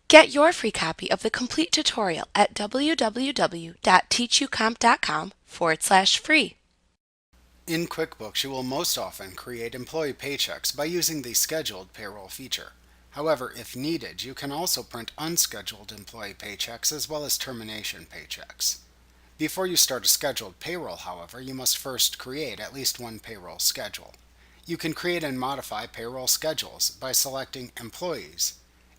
Get your free copy of the complete tutorial at www.teachucomp.com/free. In QuickBooks, you will most often create employee paychecks by using the Scheduled Payroll feature. However, if needed, you can also print unscheduled employee paychecks as well as termination paychecks. Before you start a scheduled payroll, however, you must first create at least one payroll schedule. You can create and modify payroll schedules by selecting Employees.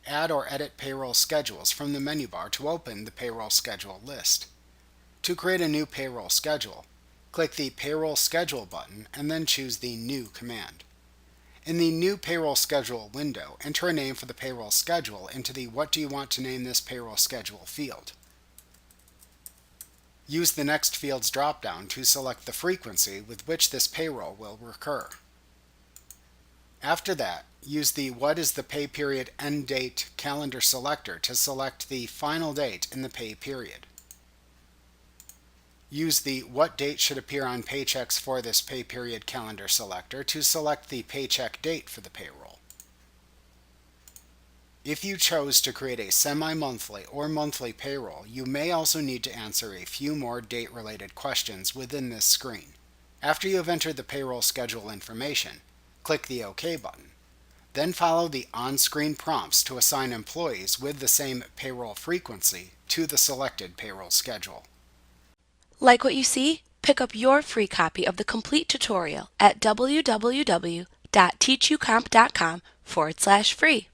Add or edit payroll schedules from the menu bar to open the payroll schedule list. To create a new payroll schedule, click the Payroll Schedule button and then choose the New command. In the New Payroll Schedule window, enter a name for the payroll schedule into the What do you want to name this payroll schedule field. Use the Next Fields drop-down to select the frequency with which this payroll will recur. After that, use the What is the pay period end date calendar selector to select the final date in the pay period. Use the What date should appear on paychecks for this pay period calendar selector to select the paycheck date for the payroll. If you chose to create a semi-monthly or monthly payroll, you may also need to answer a few more date-related questions within this screen. After you have entered the payroll schedule information, click the OK button. Then follow the on-screen prompts to assign employees with the same payroll frequency to the selected payroll schedule. Like what you see? Pick up your free copy of the complete tutorial at www.teachucomp.com/free.